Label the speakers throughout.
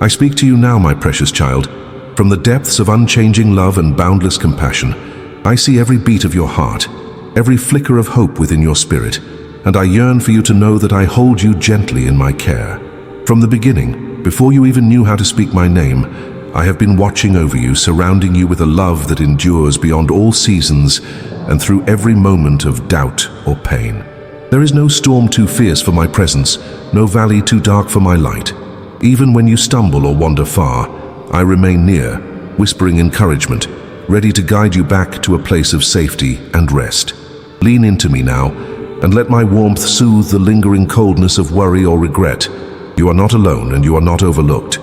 Speaker 1: I speak to you now, my precious child. From the depths of unchanging love and boundless compassion, I see every beat of your heart, every flicker of hope within your spirit, and I yearn for you to know that I hold you gently in my care. From the beginning, before you even knew how to speak my name, I have been watching over you, surrounding you with a love that endures beyond all seasons and through every moment of doubt or pain. There is no storm too fierce for my presence, no valley too dark for my light. Even when you stumble or wander far, I remain near, whispering encouragement, ready to guide you back to a place of safety and rest. Lean into me now, and let my warmth soothe the lingering coldness of worry or regret. You are not alone, and you are not overlooked.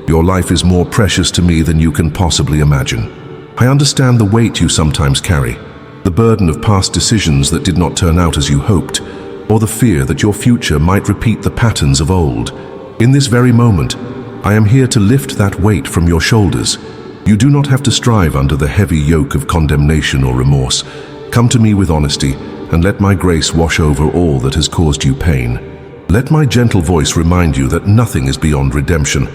Speaker 1: Your life is more precious to me than you can possibly imagine. I understand the weight you sometimes carry, the burden of past decisions that did not turn out as you hoped, or the fear that your future might repeat the patterns of old. In this very moment, I am here to lift that weight from your shoulders. You do not have to strive under the heavy yoke of condemnation or remorse. Come to me with honesty, and let my grace wash over all that has caused you pain. Let my gentle voice remind you that nothing is beyond redemption,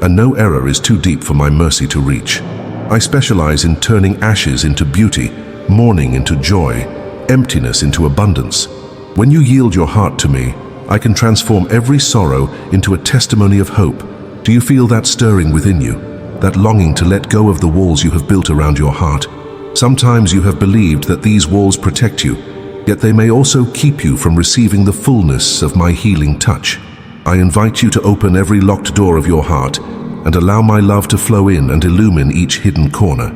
Speaker 1: and no error is too deep for my mercy to reach. I specialize in turning ashes into beauty, mourning into joy, emptiness into abundance. When you yield your heart to me, I can transform every sorrow into a testimony of hope. Do you feel that stirring within you, that longing to let go of the walls you have built around your heart? Sometimes you have believed that these walls protect you, yet they may also keep you from receiving the fullness of my healing touch. I invite you to open every locked door of your heart and allow my love to flow in and illumine each hidden corner.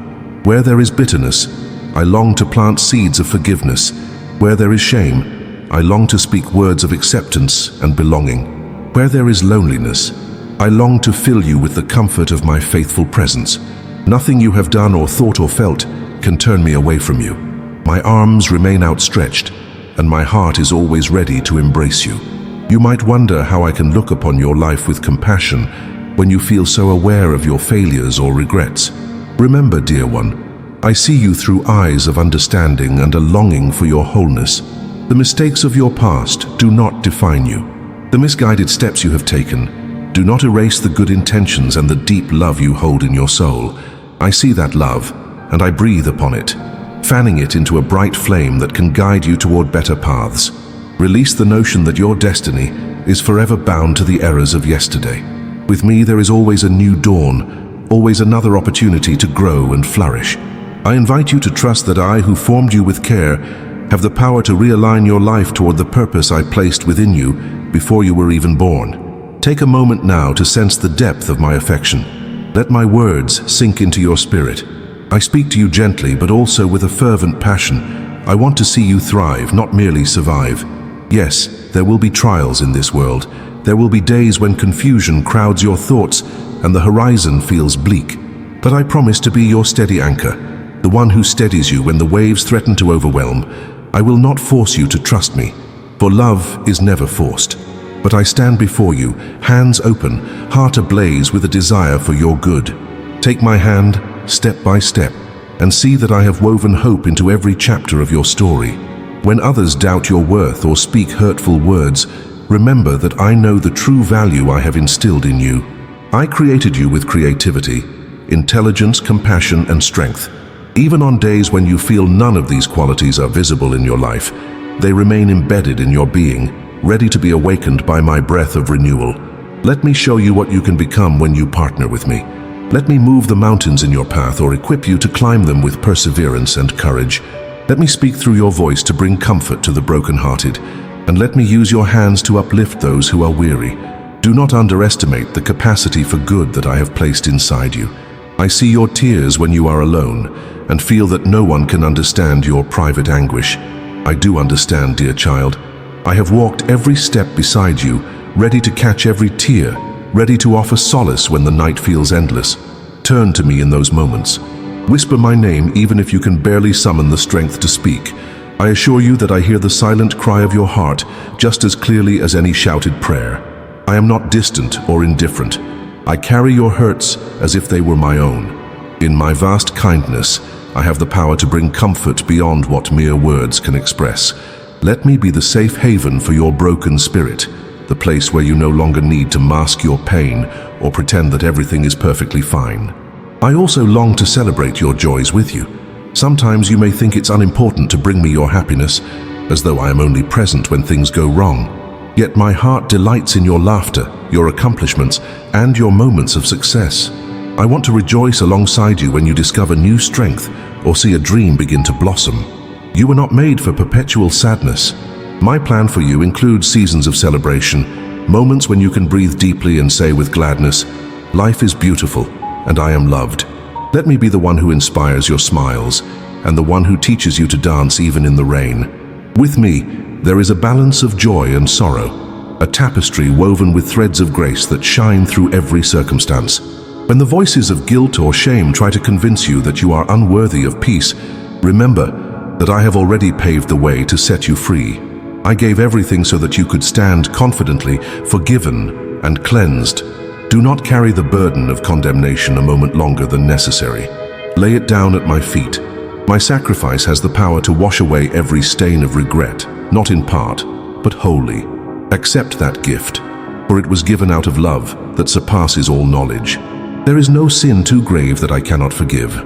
Speaker 1: Where there is bitterness, I long to plant seeds of forgiveness. Where there is shame, I long to speak words of acceptance and belonging. Where there is loneliness, I long to fill you with the comfort of my faithful presence. Nothing you have done or thought or felt can turn me away from you. My arms remain outstretched, and my heart is always ready to embrace you. You might wonder how I can look upon your life with compassion when you feel so aware of your failures or regrets. Remember, dear one, I see you through eyes of understanding and a longing for your wholeness. The mistakes of your past do not define you. The misguided steps you have taken do not erase the good intentions and the deep love you hold in your soul. I see that love, and I breathe upon it, fanning it into a bright flame that can guide you toward better paths. Release the notion that your destiny is forever bound to the errors of yesterday. With me, there is always a new dawn, always another opportunity to grow and flourish. I invite you to trust that I, who formed you with care, have the power to realign your life toward the purpose I placed within you before you were even born. Take a moment now to sense the depth of my affection. Let my words sink into your spirit. I speak to you gently, but also with a fervent passion. I want to see you thrive, not merely survive. Yes, there will be trials in this world. There will be days when confusion crowds your thoughts and the horizon feels bleak. But I promise to be your steady anchor, the one who steadies you when the waves threaten to overwhelm. I will not force you to trust me, for love is never forced. But I stand before you, hands open, heart ablaze with a desire for your good. Take my hand, step by step, and see that I have woven hope into every chapter of your story. When others doubt your worth or speak hurtful words, remember that I know the true value I have instilled in you. I created you with creativity, intelligence, compassion, and strength. Even on days when you feel none of these qualities are visible in your life, they remain embedded in your being, ready to be awakened by my breath of renewal. Let me show you what you can become when you partner with me. Let me move the mountains in your path or equip you to climb them with perseverance and courage. Let me speak through your voice to bring comfort to the brokenhearted, and let me use your hands to uplift those who are weary. Do not underestimate the capacity for good that I have placed inside you. I see your tears when you are alone, and feel that no one can understand your private anguish. I do understand, dear child. I have walked every step beside you, ready to catch every tear, ready to offer solace when the night feels endless. Turn to me in those moments. Whisper my name even if you can barely summon the strength to speak. I assure you that I hear the silent cry of your heart just as clearly as any shouted prayer. I am not distant or indifferent. I carry your hurts as if they were my own. In my vast kindness, I have the power to bring comfort beyond what mere words can express. Let me be the safe haven for your broken spirit. the place where you no longer need to mask your pain or pretend that everything is perfectly fine. I also long to celebrate your joys with you. Sometimes you may think it's unimportant to bring me your happiness, as though I am only present when things go wrong. Yet my heart delights in your laughter, your accomplishments, and your moments of success. I want to rejoice alongside you when you discover new strength or see a dream begin to blossom. You were not made for perpetual sadness. My plan for you includes seasons of celebration, moments when you can breathe deeply and say with gladness, "Life is beautiful, and I am loved." Let me be the one who inspires your smiles, and the one who teaches you to dance even in the rain. With me, there is a balance of joy and sorrow, a tapestry woven with threads of grace that shine through every circumstance. When the voices of guilt or shame try to convince you that you are unworthy of peace, remember that I have already paved the way to set you free. I gave everything so that you could stand confidently, forgiven and cleansed. Do not carry the burden of condemnation a moment longer than necessary. Lay it down at my feet. My sacrifice has the power to wash away every stain of regret, not in part, but wholly. Accept that gift, for it was given out of love that surpasses all knowledge. There is no sin too grave that I cannot forgive,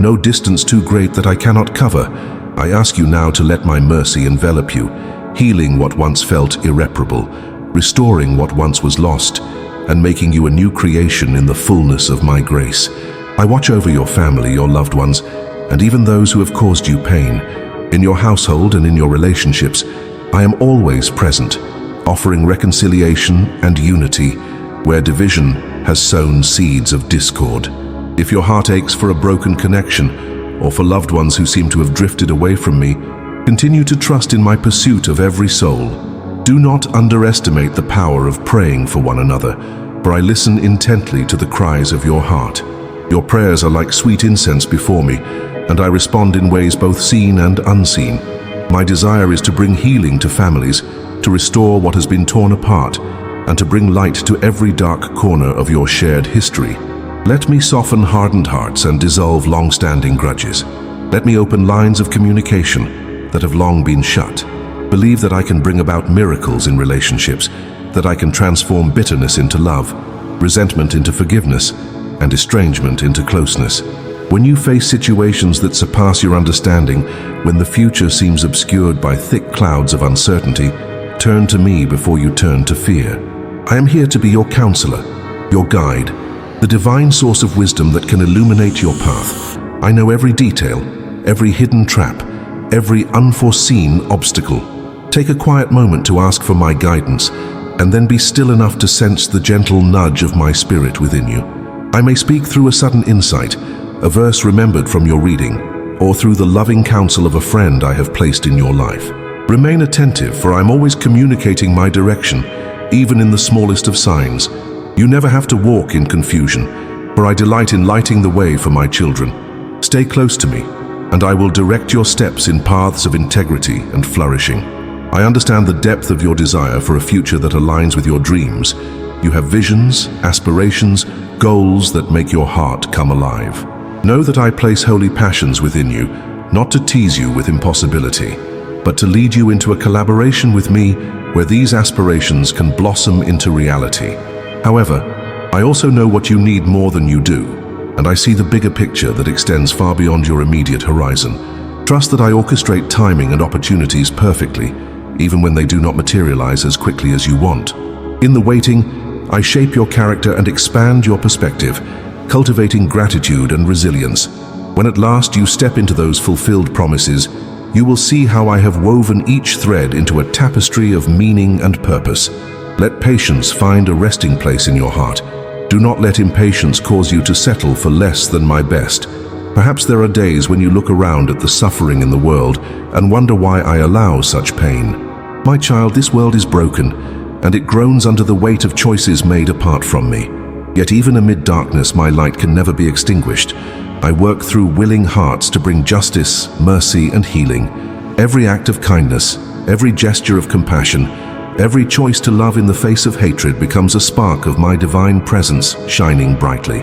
Speaker 1: no distance too great that I cannot cover. I ask you now to let my mercy envelop you, healing what once felt irreparable, restoring what once was lost, and making you a new creation in the fullness of my grace. I watch over your family, your loved ones, and even those who have caused you pain. In your household and in your relationships, I am always present, offering reconciliation and unity where division has sown seeds of discord. If your heart aches for a broken connection, or for loved ones who seem to have drifted away from me, continue to trust in my pursuit of every soul. Do not underestimate the power of praying for one another, for I listen intently to the cries of your heart. Your prayers are like sweet incense before me, and I respond in ways both seen and unseen. My desire is to bring healing to families, to restore what has been torn apart, and to bring light to every dark corner of your shared history. Let me soften hardened hearts and dissolve long-standing grudges. Let me open lines of communication that have long been shut. Believe that I can bring about miracles in relationships, that I can transform bitterness into love, resentment into forgiveness, and estrangement into closeness. When you face situations that surpass your understanding, when the future seems obscured by thick clouds of uncertainty, turn to me before you turn to fear. I am here to be your counselor, your guide, the divine source of wisdom that can illuminate your path. I know every detail, every hidden trap, every unforeseen obstacle. Take a quiet moment to ask for my guidance, and then be still enough to sense the gentle nudge of my spirit within you. I may speak through a sudden insight, a verse remembered from your reading, or through the loving counsel of a friend I have placed in your life. Remain attentive, for I'm always communicating my direction, even in the smallest of signs. You never have to walk in confusion, for I delight in lighting the way for my children. Stay close to me, and I will direct your steps in paths of integrity and flourishing. I understand the depth of your desire for a future that aligns with your dreams. You have visions, aspirations, goals that make your heart come alive. Know that I place holy passions within you, not to tease you with impossibility, but to lead you into a collaboration with me where these aspirations can blossom into reality. However, I also know what you need more than you do, and I see the bigger picture that extends far beyond your immediate horizon. Trust that I orchestrate timing and opportunities perfectly, even when they do not materialize as quickly as you want. In the waiting, I shape your character and expand your perspective, cultivating gratitude and resilience. When at last you step into those fulfilled promises, you will see how I have woven each thread into a tapestry of meaning and purpose. Let patience find a resting place in your heart. Do not let impatience cause you to settle for less than my best. Perhaps there are days when you look around at the suffering in the world and wonder why I allow such pain. My child, this world is broken, and it groans under the weight of choices made apart from me. Yet even amid darkness, my light can never be extinguished. I work through willing hearts to bring justice, mercy, and healing. Every act of kindness, every gesture of compassion, every choice to love in the face of hatred becomes a spark of my divine presence shining brightly.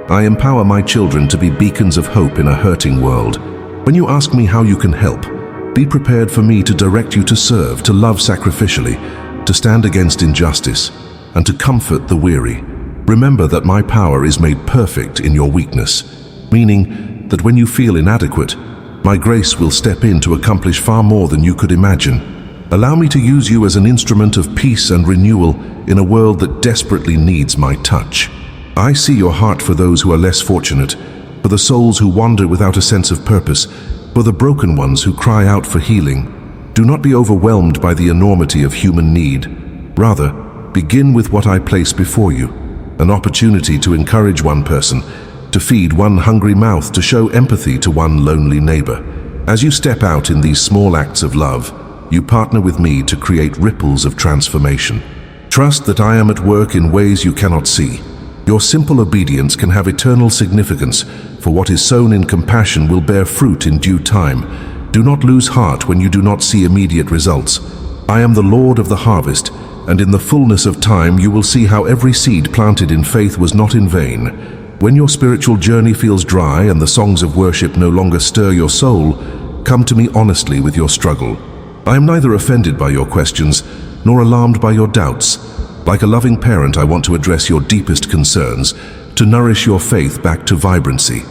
Speaker 1: I empower my children to be beacons of hope in a hurting world. When you ask me how you can help, be prepared for me to direct you to serve, to love sacrificially, to stand against injustice, and to comfort the weary. Remember that my power is made perfect in your weakness, meaning that when you feel inadequate, my grace will step in to accomplish far more than you could imagine. Allow me to use you as an instrument of peace and renewal in a world that desperately needs my touch. I see your heart for those who are less fortunate, for the souls who wander without a sense of purpose, for the broken ones who cry out for healing. Do not be overwhelmed by the enormity of human need. Rather, begin with what I place before you, an opportunity to encourage one person, to feed one hungry mouth, to show empathy to one lonely neighbor. As you step out in these small acts of love, you partner with me to create ripples of transformation. Trust that I am at work in ways you cannot see. Your simple obedience can have eternal significance, for what is sown in compassion will bear fruit in due time. Do not lose heart when you do not see immediate results. I am the Lord of the harvest, and in the fullness of time you will see how every seed planted in faith was not in vain. When your spiritual journey feels dry and the songs of worship no longer stir your soul, come to me honestly with your struggle. I am neither offended by your questions nor alarmed by your doubts. Like a loving parent, I want to address your deepest concerns, to nourish your faith back to vibrancy.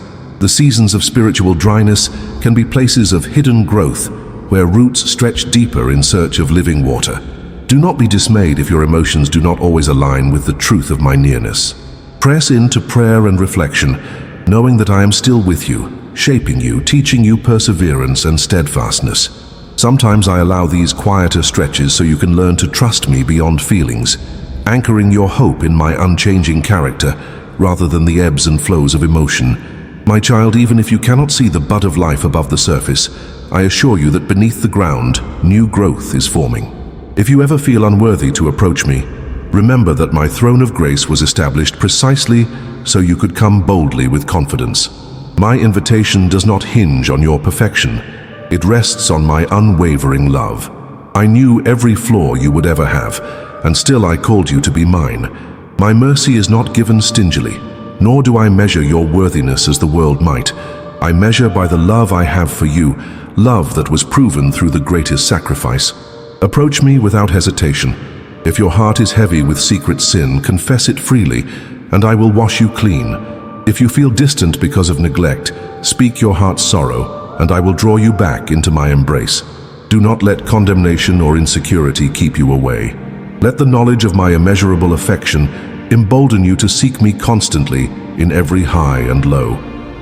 Speaker 1: The seasons of spiritual dryness can be places of hidden growth, where roots stretch deeper in search of living water. Do not be dismayed if your emotions do not always align with the truth of my nearness. Press into prayer and reflection, knowing that I am still with you, shaping you, teaching you perseverance and steadfastness. Sometimes I allow these quieter stretches so you can learn to trust me beyond feelings, anchoring your hope in my unchanging character rather than the ebbs and flows of emotion. My child, even if you cannot see the bud of life above the surface, I assure you that beneath the ground, new growth is forming. If you ever feel unworthy to approach me, remember that my throne of grace was established precisely so you could come boldly with confidence. My invitation does not hinge on your perfection. It rests on my unwavering love. I knew every flaw you would ever have, and still I called you to be mine. My mercy is not given stingily, nor do I measure your worthiness as the world might. I measure by the love I have for you, love that was proven through the greatest sacrifice. Approach me without hesitation. If your heart is heavy with secret sin, confess it freely, and I will wash you clean. If you feel distant because of neglect, speak your heart's sorrow, and I will draw you back into my embrace. Do not let condemnation or insecurity keep you away. Let the knowledge of my immeasurable affection embolden you to seek me constantly in every high and low.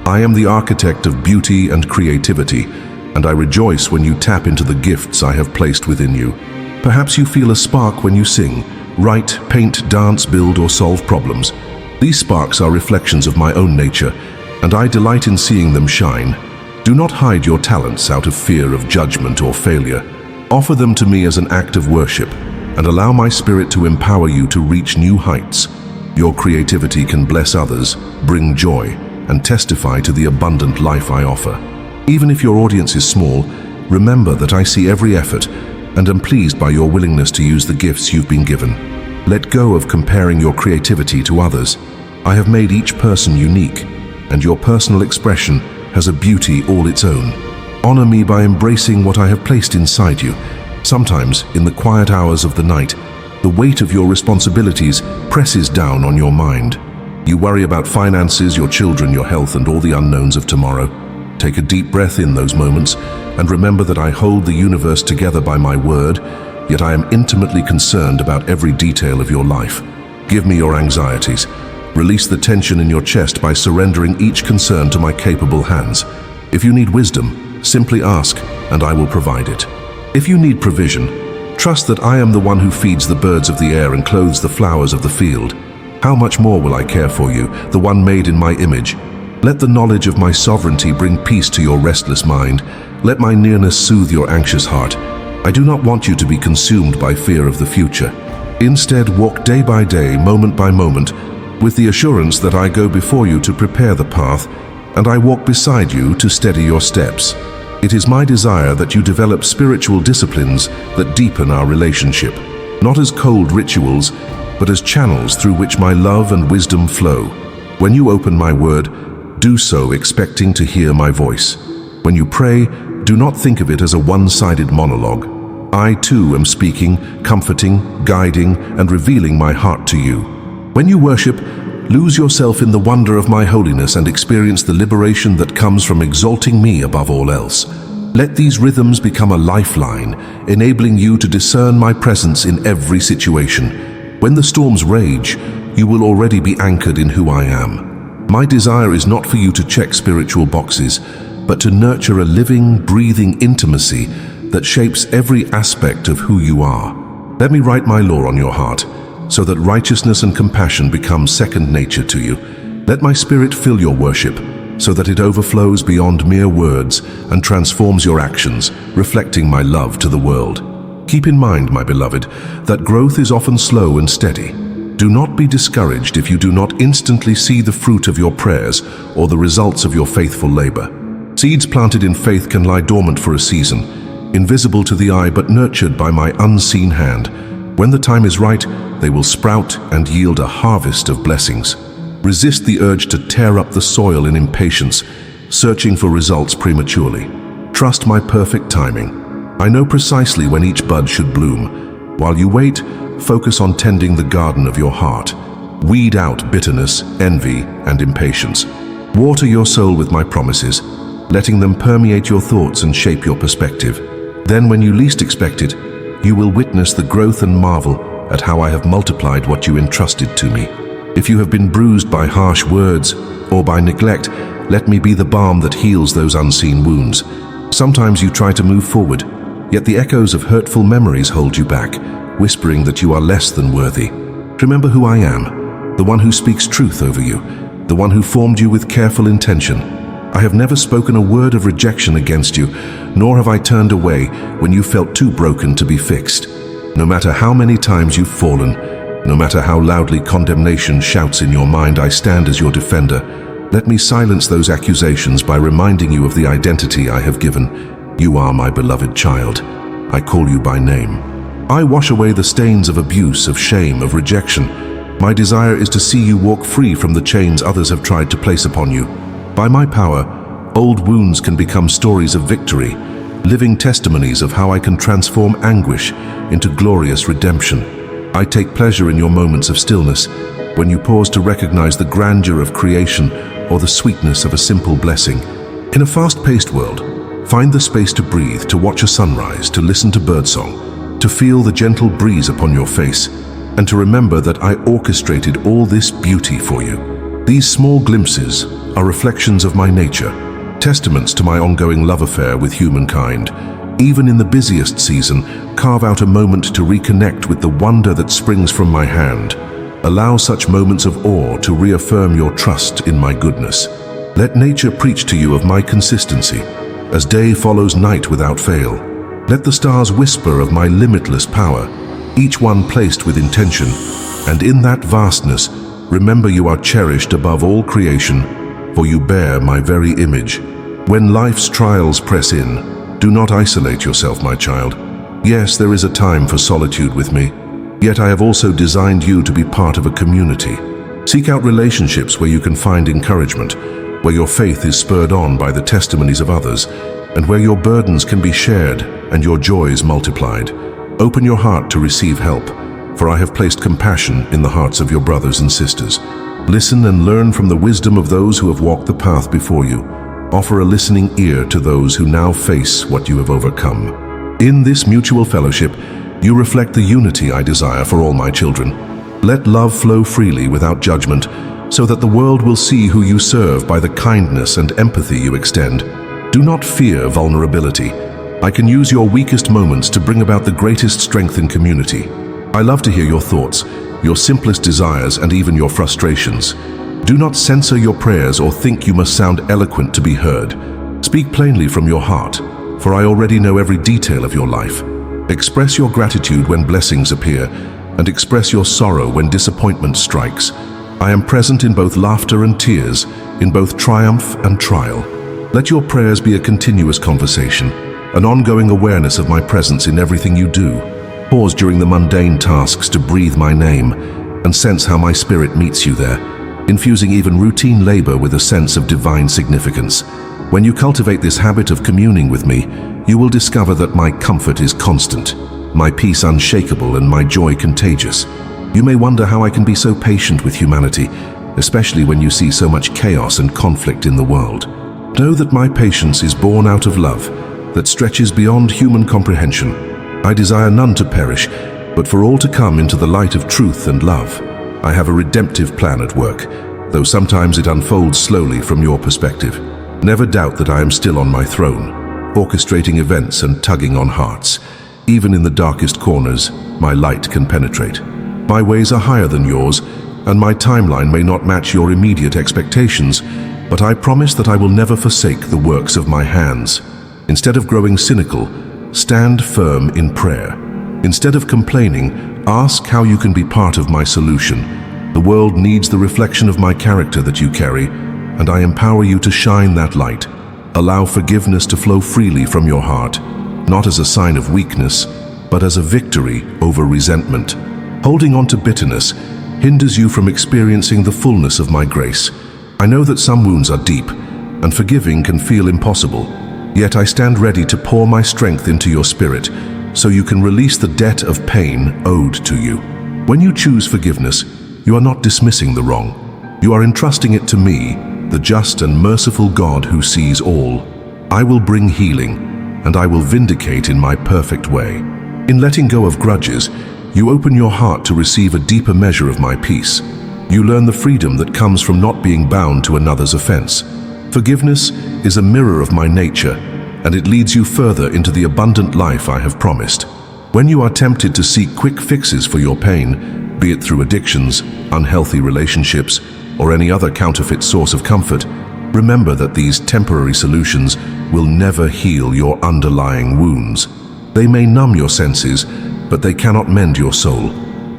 Speaker 1: I am the architect of beauty and creativity, and I rejoice when you tap into the gifts I have placed within you. Perhaps you feel a spark when you sing, write, paint, dance, build, or solve problems. These sparks are reflections of my own nature, and I delight in seeing them shine. Do not hide your talents out of fear of judgment or failure. Offer them to me as an act of worship, and allow my spirit to empower you to reach new heights. Your creativity can bless others, bring joy, and testify to the abundant life I offer. Even if your audience is small, remember that I see every effort and am pleased by your willingness to use the gifts you've been given. Let go of comparing your creativity to others. I have made each person unique, and your personal expression has a beauty all its own. Honor me by embracing what I have placed inside you. Sometimes, in the quiet hours of the night, the weight of your responsibilities presses down on your mind. You worry about finances, your children, your health, and all the unknowns of tomorrow. Take a deep breath in those moments, and remember that I hold the universe together by my word, yet I am intimately concerned about every detail of your life. Give me your anxieties. Release the tension in your chest by surrendering each concern to my capable hands. If you need wisdom, simply ask, and I will provide it. If you need provision, trust that I am the one who feeds the birds of the air and clothes the flowers of the field. How much more will I care for you, the one made in my image? Let the knowledge of my sovereignty bring peace to your restless mind. Let my nearness soothe your anxious heart. I do not want you to be consumed by fear of the future. Instead, walk day by day, moment by moment, with the assurance that I go before you to prepare the path, and I walk beside you to steady your steps. It is my desire that you develop spiritual disciplines that deepen our relationship, not as cold rituals, but as channels through which my love and wisdom flow. When you open my word, do so expecting to hear my voice. When you pray, do not think of it as a one-sided monologue. I too am speaking, comforting, guiding, and revealing my heart to you. When you worship, lose yourself in the wonder of my holiness and experience the liberation that comes from exalting me above all else. Let these rhythms become a lifeline, enabling you to discern my presence in every situation. When the storms rage, you will already be anchored in who I am. My desire is not for you to check spiritual boxes, but to nurture a living, breathing intimacy that shapes every aspect of who you are. Let me write my law on your heart, so that righteousness and compassion become second nature to you. Let my spirit fill your worship, so that it overflows beyond mere words and transforms your actions, reflecting my love to the world. Keep in mind, my beloved, that growth is often slow and steady. Do not be discouraged if you do not instantly see the fruit of your prayers or the results of your faithful labor. Seeds planted in faith can lie dormant for a season, invisible to the eye but nurtured by my unseen hand. When the time is right, they will sprout and yield a harvest of blessings. Resist the urge to tear up the soil in impatience, searching for results prematurely. Trust my perfect timing. I know precisely when each bud should bloom. While you wait, focus on tending the garden of your heart. Weed out bitterness, envy, and impatience. Water your soul with my promises, letting them permeate your thoughts and shape your perspective. Then, when you least expect it, you will witness the growth and marvel at how I have multiplied what you entrusted to me. If you have been bruised by harsh words or by neglect, let me be the balm that heals those unseen wounds. Sometimes you try to move forward, yet the echoes of hurtful memories hold you back, whispering that you are less than worthy. Remember who I am, the one who speaks truth over you, the one who formed you with careful intention. I have never spoken a word of rejection against you, nor have I turned away when you felt too broken to be fixed. No matter how many times you've fallen, no matter how loudly condemnation shouts in your mind, I stand as your defender. Let me silence those accusations by reminding you of the identity I have given. You are my beloved child. I call you by name. I wash away the stains of abuse, of shame, of rejection. My desire is to see you walk free from the chains others have tried to place upon you. By my power, old wounds can become stories of victory, living testimonies of how I can transform anguish into glorious redemption. I take pleasure in your moments of stillness, when you pause to recognize the grandeur of creation or the sweetness of a simple blessing. In a fast-paced world, find the space to breathe, to watch a sunrise, to listen to birdsong, to feel the gentle breeze upon your face, and to remember that I orchestrated all this beauty for you. These small glimpses are reflections of my nature, testaments to my ongoing love affair with humankind. Even in the busiest season, carve out a moment to reconnect with the wonder that springs from my hand. Allow such moments of awe to reaffirm your trust in my goodness. Let nature preach to you of my consistency, as day follows night without fail. Let the stars whisper of my limitless power, each one placed with intention. And in that vastness, remember you are cherished above all creation, for you bear my very image. When life's trials press in, do not isolate yourself, my child. Yes, there is a time for solitude with me, yet I have also designed you to be part of a community. Seek out relationships where you can find encouragement, where your faith is spurred on by the testimonies of others, and where your burdens can be shared and your joys multiplied. Open your heart to receive help, for I have placed compassion in the hearts of your brothers and sisters. Listen and learn from the wisdom of those who have walked the path before you. Offer a listening ear to those who now face what you have overcome. In this mutual fellowship, you reflect the unity I desire for all my children. Let love flow freely without judgment, so that the world will see who you serve by the kindness and empathy you extend. Do not fear vulnerability. I can use your weakest moments to bring about the greatest strength in community. I love to hear your thoughts, your simplest desires, and even your frustrations. Do not censor your prayers or think you must sound eloquent to be heard. Speak plainly from your heart, for I already know every detail of your life. Express your gratitude when blessings appear, and express your sorrow when disappointment strikes. I am present in both laughter and tears, in both triumph and trial. Let your prayers be a continuous conversation, an ongoing awareness of my presence in everything you do. Pause during the mundane tasks to breathe my name, and sense how my spirit meets you there, infusing even routine labor with a sense of divine significance. When you cultivate this habit of communing with me, you will discover that my comfort is constant, my peace unshakable, and my joy contagious. You may wonder how I can be so patient with humanity, especially when you see so much chaos and conflict in the world. Know that my patience is born out of love that stretches beyond human comprehension. I desire none to perish, but for all to come into the light of truth and love. I have a redemptive plan at work, though sometimes it unfolds slowly from your perspective. Never doubt that I am still on my throne, orchestrating events and tugging on hearts. Even in the darkest corners, my light can penetrate. My ways are higher than yours, and my timeline may not match your immediate expectations, but I promise that I will never forsake the works of my hands. Instead of growing cynical, stand firm in prayer. Instead of complaining, ask how you can be part of my solution. The world needs the reflection of my character that you carry, and I empower you to shine that light. Allow forgiveness to flow freely from your heart, not as a sign of weakness, but as a victory over resentment. Holding on to bitterness hinders you from experiencing the fullness of my grace. I know that some wounds are deep, and forgiving can feel impossible. Yet I stand ready to pour my strength into your spirit, so you can release the debt of pain owed to you. When you choose forgiveness, you are not dismissing the wrong. You are entrusting it to me, the just and merciful God who sees all. I will bring healing, and I will vindicate in my perfect way. In letting go of grudges, you open your heart to receive a deeper measure of my peace. You learn the freedom that comes from not being bound to another's offense. Forgiveness is a mirror of my nature, and it leads you further into the abundant life I have promised. When you are tempted to seek quick fixes for your pain, be it through addictions, unhealthy relationships, or any other counterfeit source of comfort, remember that these temporary solutions will never heal your underlying wounds. They may numb your senses, but they cannot mend your soul.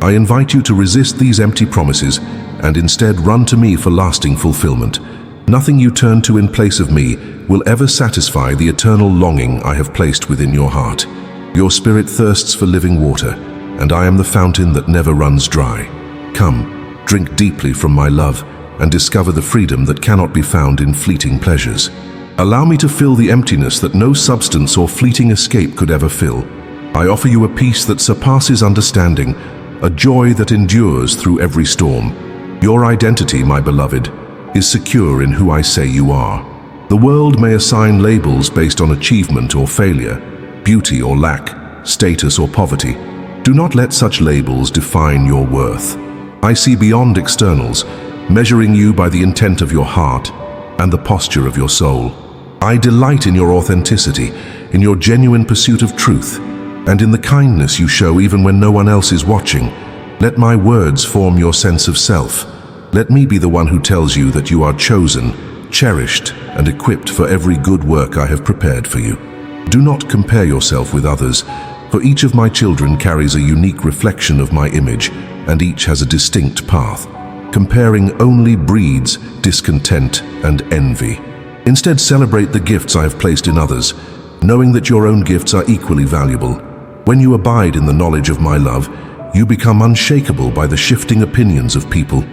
Speaker 1: I invite you to resist these empty promises and instead run to me for lasting fulfillment. Nothing you turn to in place of me will ever satisfy the eternal longing I have placed within your heart. Your spirit thirsts for living water, and I am the fountain that never runs dry. Come, drink deeply from my love and discover the freedom that cannot be found in fleeting pleasures. Allow me to fill the emptiness that no substance or fleeting escape could ever fill. I offer you a peace that surpasses understanding, a joy that endures through every storm. Your identity, my beloved, is secure in who I say you are. The world may assign labels based on achievement or failure, beauty or lack, status or poverty. Do not let such labels define your worth. I see beyond externals, measuring you by the intent of your heart and the posture of your soul. I delight in your authenticity, in your genuine pursuit of truth, and in the kindness you show even when no one else is watching. Let my words form your sense of self. Let me be the one who tells you that you are chosen, cherished, and equipped for every good work I have prepared for you. Do not compare yourself with others, for each of my children carries a unique reflection of my image, and each has a distinct path. Comparing only breeds discontent and envy. Instead, celebrate the gifts I have placed in others, knowing that your own gifts are equally valuable. When you abide in the knowledge of my love, you become unshakable by the shifting opinions of people.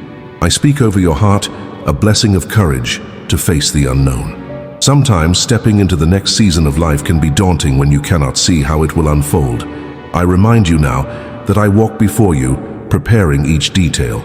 Speaker 1: I speak over your heart a blessing of courage to face the unknown. Sometimes stepping into the next season of life can be daunting when you cannot see how it will unfold. I remind you now that I walk before you, preparing each detail.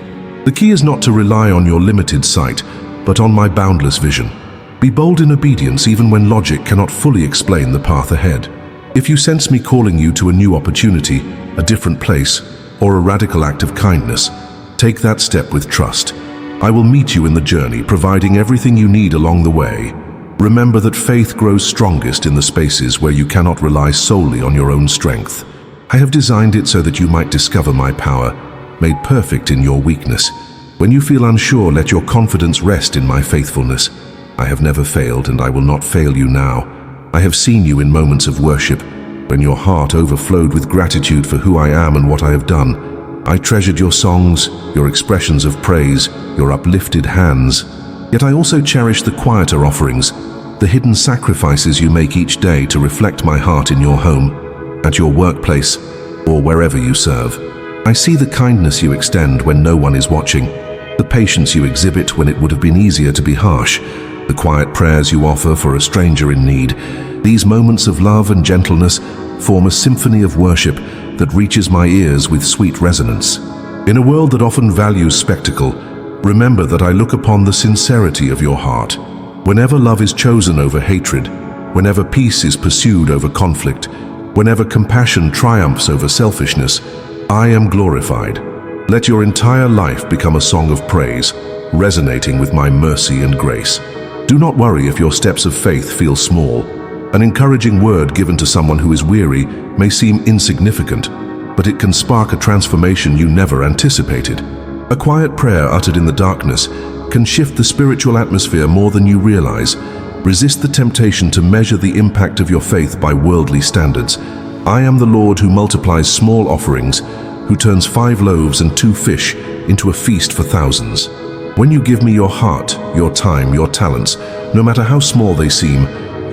Speaker 1: The key is not to rely on your limited sight, but on my boundless vision. Be bold in obedience even when logic cannot fully explain the path ahead. If you sense me calling you to a new opportunity, a different place, or a radical act of kindness, take that step with trust. I will meet you in the journey, providing everything you need along the way. Remember that faith grows strongest in the spaces where you cannot rely solely on your own strength. I have designed it so that you might discover my power, made perfect in your weakness. When you feel unsure, let your confidence rest in my faithfulness. I have never failed, and I will not fail you now. I have seen you in moments of worship, when your heart overflowed with gratitude for who I am and what I have done. I treasured your songs, your expressions of praise, your uplifted hands. Yet I also cherish the quieter offerings, the hidden sacrifices you make each day to reflect my heart in your home, at your workplace, or wherever you serve. I see the kindness you extend when no one is watching, the patience you exhibit when it would have been easier to be harsh, the quiet prayers you offer for a stranger in need. These moments of love and gentleness form a symphony of worship that reaches my ears with sweet resonance. In a world that often values spectacle, remember that I look upon the sincerity of your heart. Whenever love is chosen over hatred, whenever peace is pursued over conflict, whenever compassion triumphs over selfishness, I am glorified. Let your entire life become a song of praise, resonating with my mercy and grace. Do not worry if your steps of faith feel small. An encouraging word given to someone who is weary may seem insignificant, but it can spark a transformation you never anticipated. A quiet prayer uttered in the darkness can shift the spiritual atmosphere more than you realize. Resist the temptation to measure the impact of your faith by worldly standards. I am the Lord who multiplies small offerings, who turns 5 loaves and 2 fish into a feast for thousands. When you give me your heart, your time, your talents, no matter how small they seem,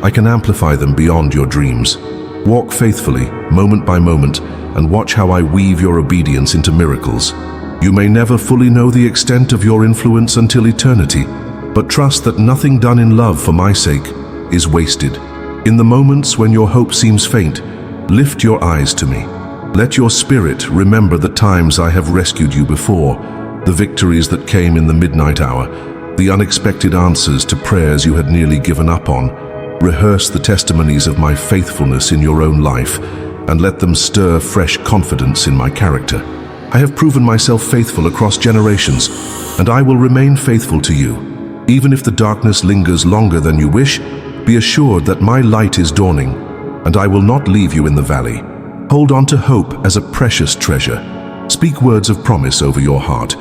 Speaker 1: I can amplify them beyond your dreams. Walk faithfully, moment by moment, and watch how I weave your obedience into miracles. You may never fully know the extent of your influence until eternity, but trust that nothing done in love for my sake is wasted. In the moments when your hope seems faint, lift your eyes to me. Let your spirit remember the times I have rescued you before, the victories that came in the midnight hour, the unexpected answers to prayers you had nearly given up on. Rehearse the testimonies of my faithfulness in your own life, and let them stir fresh confidence in my character. I have proven myself faithful across generations, and I will remain faithful to you. Even if the darkness lingers longer than you wish, be assured that my light is dawning, and I will not leave you in the valley. Hold on to hope as a precious treasure. Speak words of promise over your heart,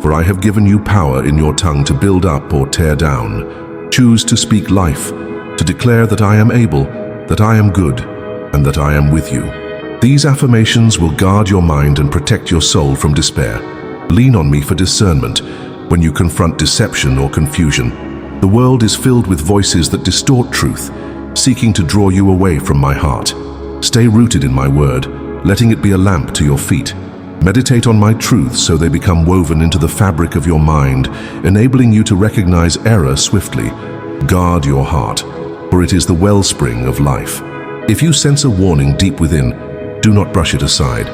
Speaker 1: for I have given you power in your tongue to build up or tear down. Choose to speak life, to declare that I am able, that I am good, and that I am with you. These affirmations will guard your mind and protect your soul from despair. Lean on me for discernment when you confront deception or confusion. The world is filled with voices that distort truth, seeking to draw you away from my heart. Stay rooted in my word, letting it be a lamp to your feet. Meditate on my truths so they become woven into the fabric of your mind, enabling you to recognize error swiftly. Guard your heart, for it is the wellspring of life. If you sense a warning deep within, do not brush it aside.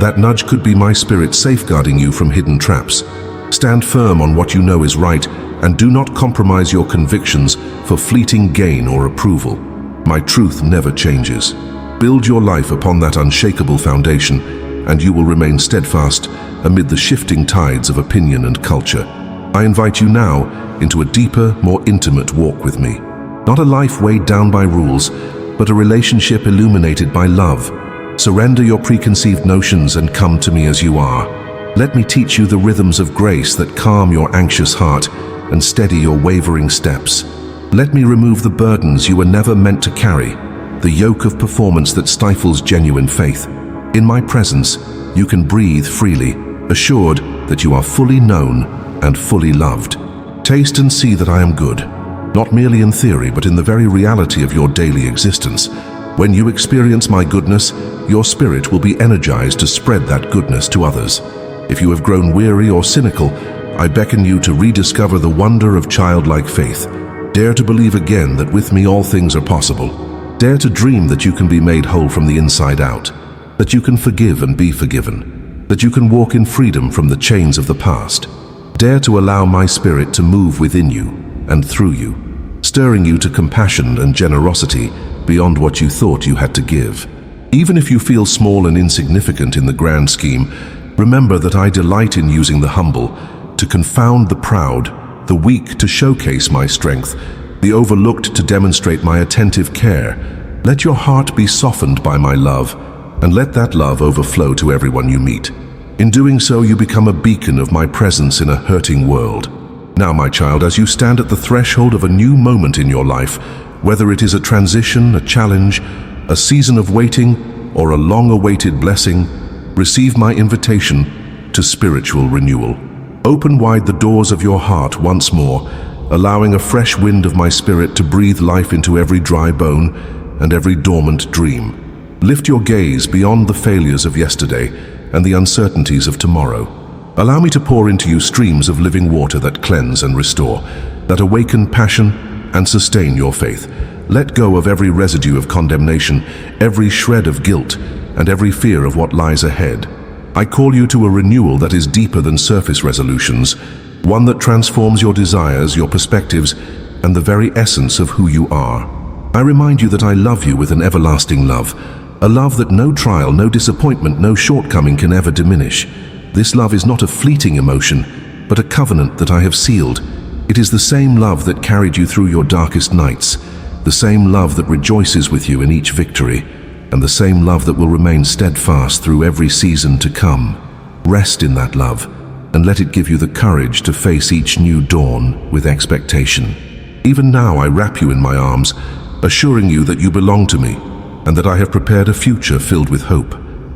Speaker 1: That nudge could be my spirit safeguarding you from hidden traps. Stand firm on what you know is right, and do not compromise your convictions for fleeting gain or approval. My truth never changes. Build your life upon that unshakable foundation, and you will remain steadfast amid the shifting tides of opinion and culture. I invite you now into a deeper, more intimate walk with me. Not a life weighed down by rules, but a relationship illuminated by love. Surrender your preconceived notions and come to me as you are. Let me teach you the rhythms of grace that calm your anxious heart and steady your wavering steps. Let me remove the burdens you were never meant to carry, the yoke of performance that stifles genuine faith. In my presence, you can breathe freely, assured that you are fully known and fully loved. Taste and see that I am good, not merely in theory, but in the very reality of your daily existence. When you experience my goodness, your spirit will be energized to spread that goodness to others. If you have grown weary or cynical, I beckon you to rediscover the wonder of childlike faith. Dare to believe again that with me all things are possible. Dare to dream that you can be made whole from the inside out, that you can forgive and be forgiven, that you can walk in freedom from the chains of the past. Dare to allow my spirit to move within you and through you, stirring you to compassion and generosity beyond what you thought you had to give. Even if you feel small and insignificant in the grand scheme, remember that I delight in using the humble to confound the proud, the weak to showcase my strength, the overlooked to demonstrate my attentive care. Let your heart be softened by my love, and let that love overflow to everyone you meet. In doing so, you become a beacon of my presence in a hurting world. Now, my child, as you stand at the threshold of a new moment in your life, whether it is a transition, a challenge, a season of waiting, or a long-awaited blessing, receive my invitation to spiritual renewal. Open wide the doors of your heart once more, allowing a fresh wind of my spirit to breathe life into every dry bone and every dormant dream. Lift your gaze beyond the failures of yesterday and the uncertainties of tomorrow. Allow me to pour into you streams of living water that cleanse and restore, that awaken passion and sustain your faith. Let go of every residue of condemnation, every shred of guilt, and every fear of what lies ahead. I call you to a renewal that is deeper than surface resolutions, one that transforms your desires, your perspectives, and the very essence of who you are. I remind you that I love you with an everlasting love, a love that no trial, no disappointment, no shortcoming can ever diminish. This love is not a fleeting emotion, but a covenant that I have sealed. It is the same love that carried you through your darkest nights, the same love that rejoices with you in each victory, and the same love that will remain steadfast through every season to come. Rest in that love, and let it give you the courage to face each new dawn with expectation. Even now I wrap you in my arms, assuring you that you belong to me, and that I have prepared a future filled with hope.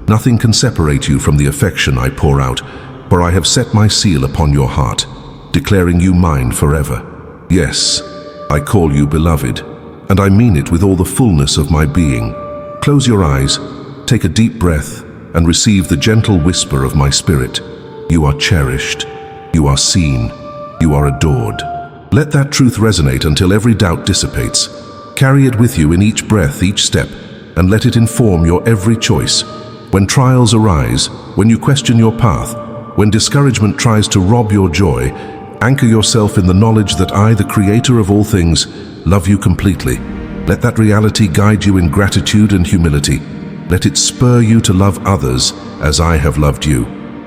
Speaker 1: Nothing can separate you from the affection I pour out, for I have set my seal upon your heart, declaring you mine forever. Yes, I call you beloved, and I mean it with all the fullness of my being. Close your eyes, take a deep breath, and receive the gentle whisper of my spirit. You are cherished, you are seen, you are adored. Let that truth resonate until every doubt dissipates. Carry it with you in each breath, each step, and let it inform your every choice. When trials arise, when you question your path, when discouragement tries to rob your joy, anchor yourself in the knowledge that I, the Creator of all things, love you completely. Let that reality guide you in gratitude and humility. Let it spur you to love others as I have loved you.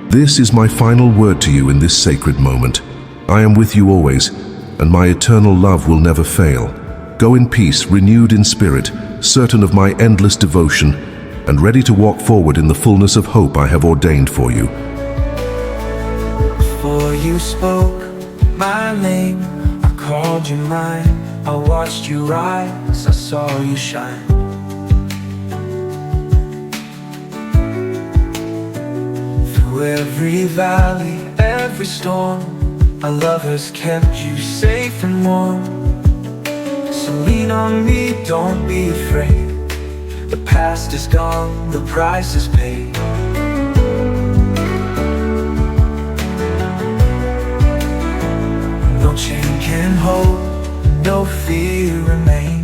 Speaker 1: This is my final word to you in this sacred moment. I am with you always, and my eternal love will never fail. Go in peace, renewed in spirit, certain of my endless devotion, and ready to walk forward in the fullness of hope I have ordained for you.
Speaker 2: Before you spoke my name, I called you mine. I watched you rise, I saw you shine. Through every valley, every storm, my love has kept you safe and warm. So lean on me, don't be afraid. The past is gone, the price is paid. No chain can hold, no fear remain.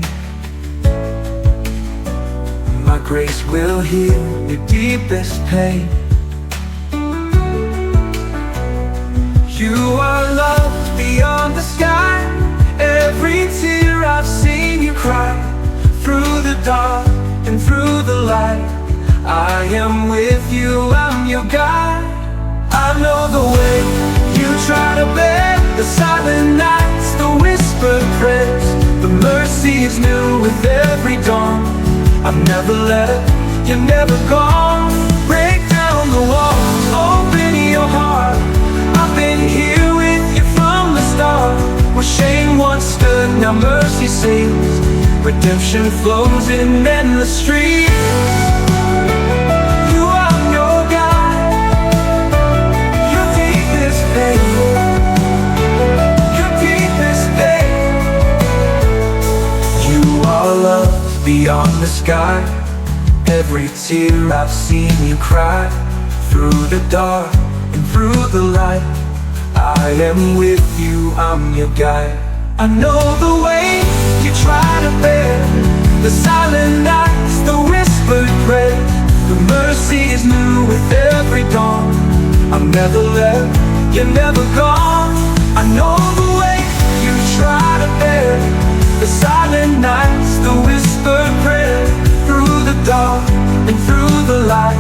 Speaker 2: My grace will heal your deepest pain. You are loved beyond the sky. Every tear I've seen you cry. Through the dark and through the light, I am with you, I'm your guide. I know the way you try to bear the silent nights, the whispered prayers. The mercy is new with every dawn. I've never left, you're never gone. Break down the walls, open your heart. I've been here with you from the start. Where shame once stood, now mercy sings. Redemption flows in endless streams. You are your guide, your deepest pain, your deepest pain. You are love beyond the sky. Every tear I've seen you cry. Through the dark and through the light, I am with you, I'm your guide. I know the way you try to bear the silent nights, the whispered prayers. The mercy is new with every dawn. I'm never left, you're never gone. I know the way you try to bear the silent nights, the whispered prayers. Through the dark and through the light,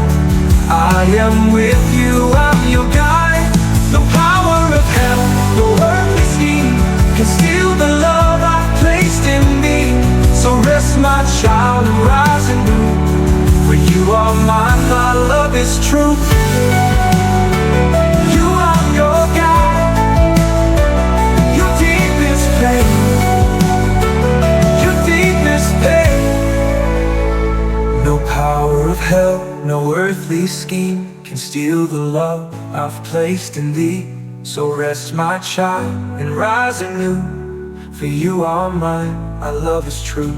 Speaker 2: I am with you, I'm your guide. No power of hell, no earthly scheme can steal the love I've placed in me. So rest my child and rise anew. For you are mine, my love is true. You are your guide, your deepest pain, your deepest pain. No power of hell, no earthly scheme can steal the love I've placed in thee. So rest my child and rise anew. For you are mine, my love is true.